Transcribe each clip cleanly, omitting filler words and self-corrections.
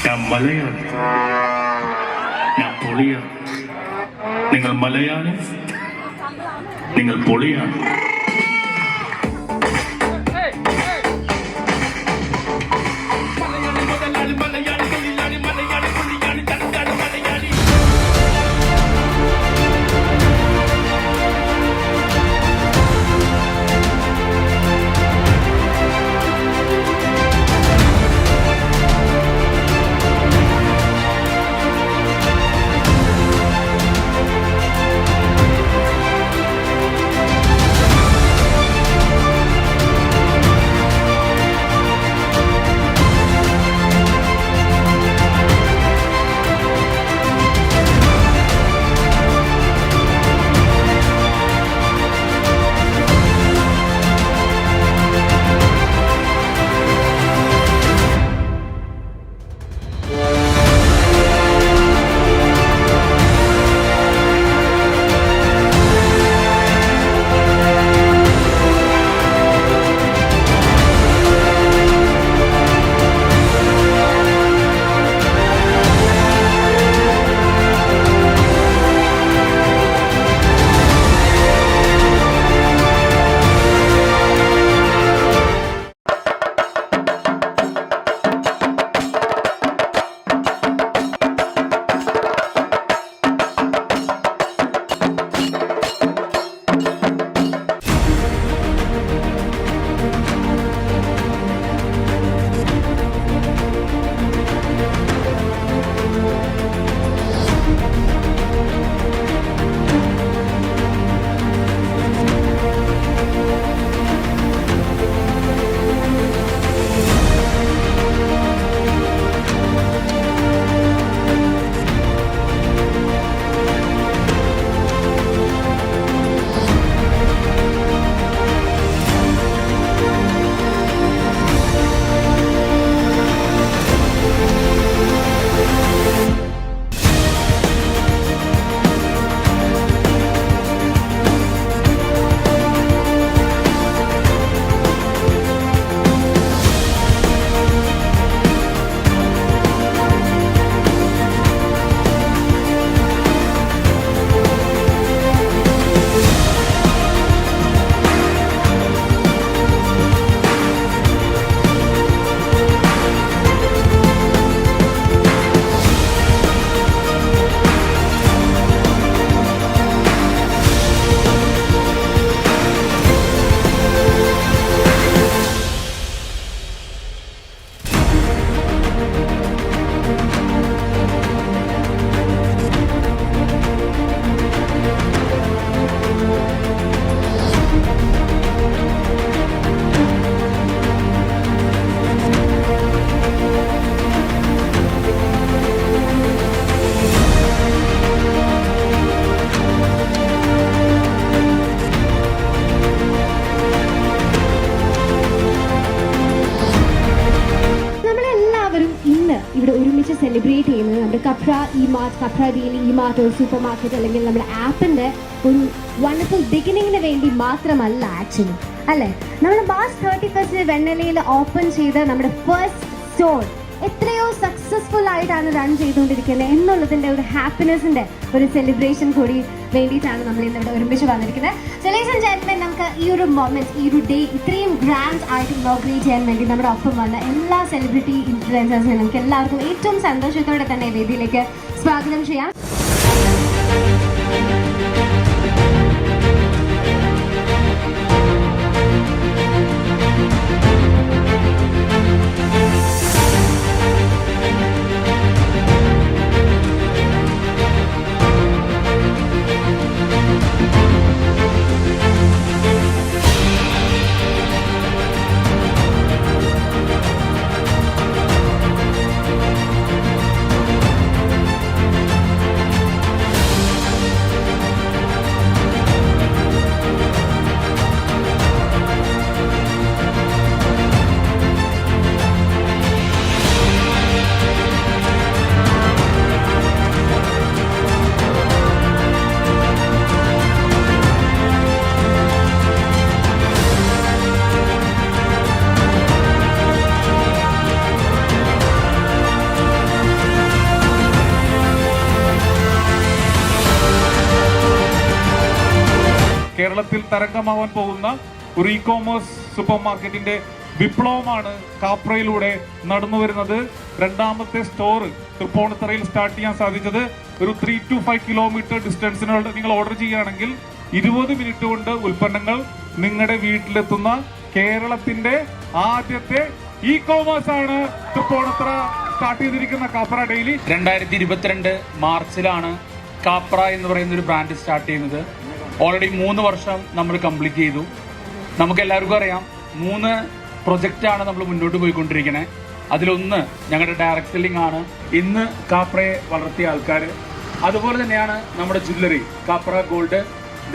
ഞാൻ മലയാളി, ഞാൻ പൊളിയാണ്. നിങ്ങൾ മലയാളി, നിങ്ങൾ പൊളിയാണ്. സെലിബ്രേറ്റ് ചെയ്യുന്നത് നമ്മുടെ Kapra E mart, Kapra daily E mart ഒരു സൂപ്പർ മാർക്കറ്റ് അല്ലെങ്കിൽ നമ്മുടെ ആപ്പിൻ്റെ ഒരു വണ്ടർഫുൾ ബിഗിനിങ്ങിന് വേണ്ടി മാത്രമല്ല ആക്ച്വലി, അല്ലേ? നമ്മൾ മാർച്ച് 31 വെണ്ണലയിൽ ഓപ്പൺ ചെയ്ത നമ്മുടെ ഫസ്റ്റ് സ്റ്റോർ എത്രയോ സക്സസ്ഫുൾ ആയിട്ടാണ് റൺ ചെയ്തുകൊണ്ടിരിക്കുന്നത് എന്നുള്ളതിൻ്റെ ഒരു ഹാപ്പിനെസ്സിൻ്റെ ഒരു സെലിബ്രേഷൻ കൂടി വേണ്ടിയിട്ടാണ് നമ്മൾ ഇന്ന് ഇവിടെ ഒരുമിച്ച് വന്നിരിക്കുന്നത്. സോ ലേഡീസ് ആൻഡ് ജെന്റിൽമെൻ, നമുക്ക് ഈ ഒരു മൊമെന്റ്, ഈ ഒരു ഡേ ഇത്രയും ഗ്രാൻഡ് ആയിട്ട് ഇനോഗ്രേറ്റ് ചെയ്യാൻ വേണ്ടി നമ്മുടെ ഒപ്പം വന്ന എല്ലാ സെലിബ്രിറ്റി ഇൻഫ്ലുവൻസേഴ്സിനും നമുക്ക് എല്ലാവർക്കും ഏറ്റവും സന്തോഷത്തോടെ തന്നെ വേദിയിലേക്ക് സ്വാഗതം ചെയ്യാം. കേരളത്തിൽ തരംഗമാവാൻ പോകുന്ന ഒരു ഇ-കോമേഴ്സ് സൂപ്പർ മാർക്കറ്റിന്റെ വിപ്ലവമാണ് കാപ്രയിലൂടെ നടന്നു വരുന്നത്. രണ്ടാമത്തെ സ്റ്റോർ തൃപ്പൂണിത്തറയിൽ സ്റ്റാർട്ട് ചെയ്യാൻ സാധിച്ചത് ഒരു 3 to 5 കിലോമീറ്റർ ഡിസ്റ്റൻസിനുള്ള നിങ്ങൾ ഓർഡർ ചെയ്യുകയാണെങ്കിൽ 20 മിനിറ്റ് കൊണ്ട് ഉൽപ്പന്നങ്ങൾ നിങ്ങളുടെ വീട്ടിലെത്തുന്ന കേരളത്തിന്റെ ആദ്യത്തെ ഇ-കോമേഴ്സ് ആണ് തൃപ്പൂണിത്തറ സ്റ്റാർട്ട് ചെയ്തിരിക്കുന്ന കാപ്ര ഡെയിലി. 2022 മാർച്ചിലാണ് കാപ്ര എന്ന് പറയുന്ന ഒരു ബ്രാൻഡ് സ്റ്റാർട്ട് ചെയ്യുന്നത്. ഓൾറെഡി 3 വർഷം നമ്മൾ കംപ്ലീറ്റ് ചെയ്തു. നമുക്ക് എല്ലാവർക്കും അറിയാം 3 പ്രൊജക്റ്റാണ് നമ്മൾ മുന്നോട്ട് പോയിക്കൊണ്ടിരിക്കുന്നത്. അതിലൊന്ന് ഞങ്ങളുടെ ഡയറക്ട് സെല്ലിംഗ് ആണ്. ഇന്ന് കാപ്രയെ വളർത്തിയ ആൾക്കാർ, അതുപോലെ തന്നെയാണ് നമ്മുടെ ജ്വല്ലറി കാപ്ര ഗോൾഡ്.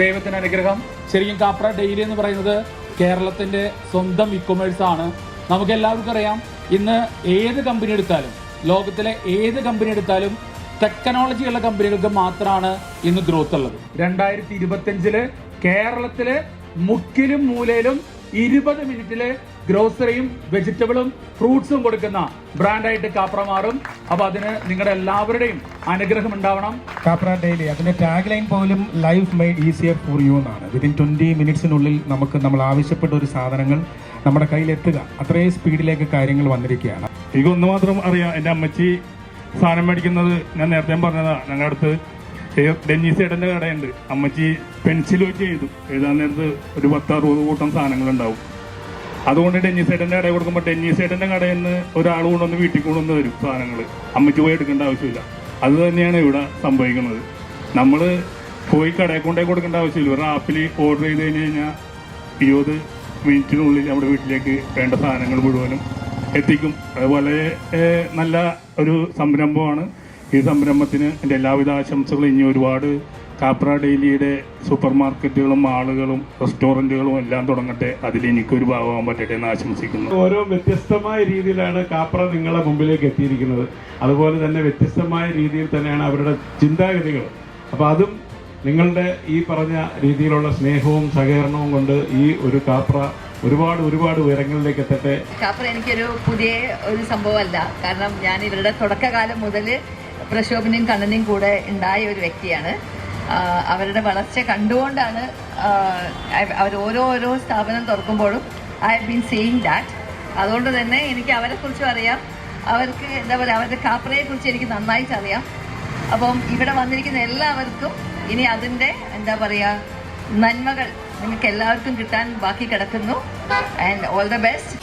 ദൈവത്തിന് അനുഗ്രഹം. ശരിക്കും കാപ്ര ഡെയിലി എന്ന് പറയുന്നത് കേരളത്തിന്റെ സ്വന്തം ഇ-കൊമേഴ്സ് ആണ്. നമുക്ക് എല്ലാവർക്കും അറിയാം ഇന്ന് ഏത് കമ്പനി എടുത്താലും, ലോകത്തിലെ ഏത് കമ്പനി എടുത്താലും ടെക്നോളജി ഉള്ള കമ്പനികൾക്ക് മാത്രമാണ് ഇന്ന് ഗ്രോത്ത് ഉള്ളത്. 2025 കേരളത്തിലെ മുക്കിലും മൂലയിലും 20 മിനിറ്റില് ഗ്രോസറിയും വെജിറ്റബിളും ഫ്രൂട്ട്സും കൊടുക്കുന്ന ബ്രാൻഡായിട്ട് കാപ്ര മാറും. അപ്പൊ അതിന് നിങ്ങളുടെ എല്ലാവരുടെയും അനുഗ്രഹം ഉണ്ടാവണം. കാപ്ര ഡെയിലി അതിന്റെ ടാഗ് ലൈൻ പോലും life made easier for you എന്നാണ്. വിതിൻ 20 മിനിറ്റ്സിനുള്ളിൽ നമ്മൾ ആവശ്യപ്പെട്ട ഒരു സാധനങ്ങൾ നമ്മുടെ കയ്യിലെത്തുക, അത്രയും സ്പീഡിലേക്ക് കാര്യങ്ങൾ വന്നിരിക്കുകയാണ്. എനിക്കൊന്ന് മാത്രം അറിയാം, എൻ്റെ അമ്മച്ചി സാധനം മേടിക്കുന്നത് ഞാൻ നേരത്തെ പറഞ്ഞതാ. ഞങ്ങളുടെ അടുത്ത് ഡെന്നീസ് ഏട്ടൻ്റെ കടയുണ്ട്. അമ്മച്ചി പെൻസിൽ വെച്ച് എഴുതാൻ നേരത്ത് ഒരു 10-60 കൂട്ടം സാധനങ്ങളുണ്ടാവും. അതുകൊണ്ട് ഡെന്നീസ് ഏട്ടൻ്റെ കടയിൽ കൊടുക്കുമ്പോൾ ഡെന്നീസ് ഏട്ടൻ്റെ കടയിൽ നിന്ന് ഒരാൾ കൊണ്ടുവന്ന് വീട്ടിൽ കൊണ്ടുവന്ന് വരും സാധനങ്ങൾ. അമ്മച്ചി പോയി എടുക്കേണ്ട ആവശ്യമില്ല. അത് തന്നെയാണ് ഇവിടെ സംഭവിക്കുന്നത്. നമ്മൾ പോയി കടയിൽ കൊണ്ടേ കൊടുക്കേണ്ട ആവശ്യമില്ല. ഒരു ആപ്പിൽ ഓർഡർ ചെയ്ത് കഴിഞ്ഞ് കഴിഞ്ഞാൽ 20 മിനിറ്റിനുള്ളിൽ നമ്മുടെ വീട്ടിലേക്ക് വേണ്ട സാധനങ്ങൾ മുഴുവനും എത്തിക്കും. അത് വളരെ നല്ല ഒരു സംരംഭമാണ്. ഈ സംരംഭത്തിന് എൻ്റെ എല്ലാവിധ ആശംസകളും. ഇനി ഒരുപാട് കാപ്ര ഡെയിലിയുടെ സൂപ്പർ മാർക്കറ്റുകളും മാളുകളും റെസ്റ്റോറൻറ്റുകളും എല്ലാം തുടങ്ങട്ടെ. അതിൽ എനിക്കൊരു ഭാഗമാകാൻ പറ്റട്ടെ എന്ന് ആശംസിക്കുന്നു. ഓരോ വ്യത്യസ്തമായ രീതിയിലാണ് കാപ്ര നിങ്ങളുടെ മുമ്പിലേക്ക് എത്തിയിരിക്കുന്നത്. അതുപോലെ തന്നെ വ്യത്യസ്തമായ രീതിയിൽ തന്നെയാണ് അവരുടെ ചിന്താഗതികൾ. അപ്പോൾ അതും നിങ്ങളുടെ ഈ പറഞ്ഞ രീതിയിലുള്ള സ്നേഹവും സഹകരണവും കൊണ്ട് ഈ ഒരു കാപ്ര ഒരുപാട് ഉയരങ്ങളിലേക്ക് എത്തട്ടെ. കാപ്ര എനിക്കൊരു പുതിയ ഒരു സംഭവമല്ല. കാരണം ഞാൻ ഇവരുടെ തുടക്കകാലം മുതൽ പ്രശോഭനയും കണ്ണനും കൂടെ ഉണ്ടായ ഒരു വ്യക്തിയാണ്. അവരുടെ വളർച്ച കണ്ടുകൊണ്ടാണ് അവർ ഓരോ സ്ഥാപനം തുറക്കുമ്പോഴും I have been seeing that. അതുകൊണ്ട് തന്നെ എനിക്ക് അവരെക്കുറിച്ചും അറിയാം. അവർക്ക് എന്താ പറയുക, അവരുടെ കാപ്രയെക്കുറിച്ച് എനിക്ക് നന്നായിട്ട് അറിയാം. അപ്പം ഇവിടെ വന്നിരിക്കുന്ന എല്ലാവർക്കും ഇനി അതിൻ്റെ എന്താ പറയുക നന്മകൾ നിങ്ങൾക്ക് എല്ലാവർക്കും കിട്ടാൻ ബാക്കി കിടക്കുന്നു. And all the best.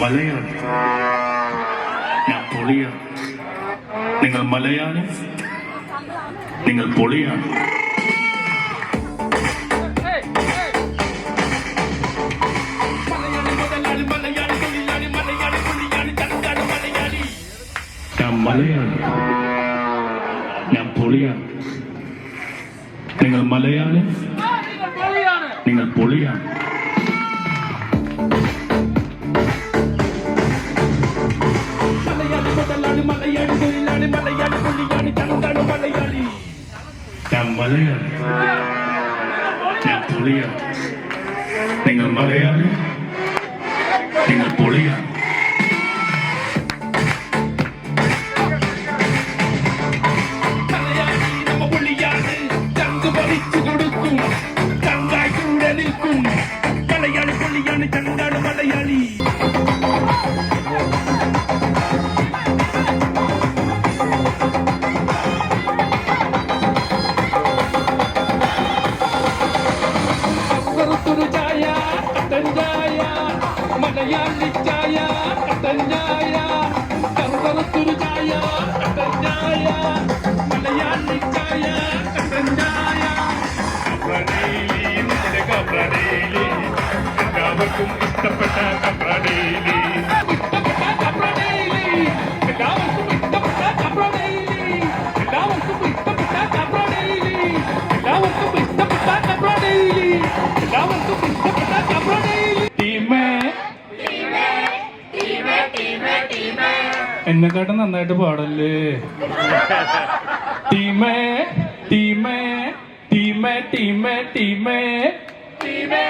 Malayali, ഞാൻ പൊളിയാണ്. നിങ്ങൾ മലയാളി, നിങ്ങൾ പൊളിയാണ്. ഞാൻ മലയാളി, ഞാൻ പൊളിയാണ്. നിങ്ങൾ മലയാളി, നിങ്ങൾ പൊളിയാണ്. ഞാൻ മലയാളി, ഞാൻ പൊളിയാണ്. നിങ്ങൾ മലയാളി, നിങ്ങൾ പൊളിയാണ്. മലയാളിയാണ് ചണ്ടാട് മലയാളി. കറുത്തൊരു ചായ കട്ടൻ ചായ മലയാളി ചായ കട്ടൻ ചായ കറുത്തൊരു ചായ കട്ടൻ ചായ മലയാളി ചായ കട്ടൻ ചായ. കപ്രഡേലി, നമ്മുടെ കപ്രഡേലി, എല്ലാവർക്കും ഇഷ്ടപ്പെട്ട കപ്രഡേലി. ഇഷ്ടപ്പെട്ട കപ്രഡേലി, എല്ലാവർക്കും ഇഷ്ടപ്പെട്ട കപ്രഡേലി, എല്ലാവർക്കും ഇഷ്ടപ്പെട്ട കപ്രഡേലി, എല്ലാവർക്കും ഇഷ്ടപ്പെട്ട കപ്രഡേലി, എല്ലാവർക്കും ഇഷ്ടപ്പെട്ട കപ്രഡേലി. ടീമേ എന്നെക്കാട്ടും നന്നായിട്ട് പാടല്ലേ. ടീമേ ടീമേ ടീമേ ടീമേ ടീമേ ടീമേ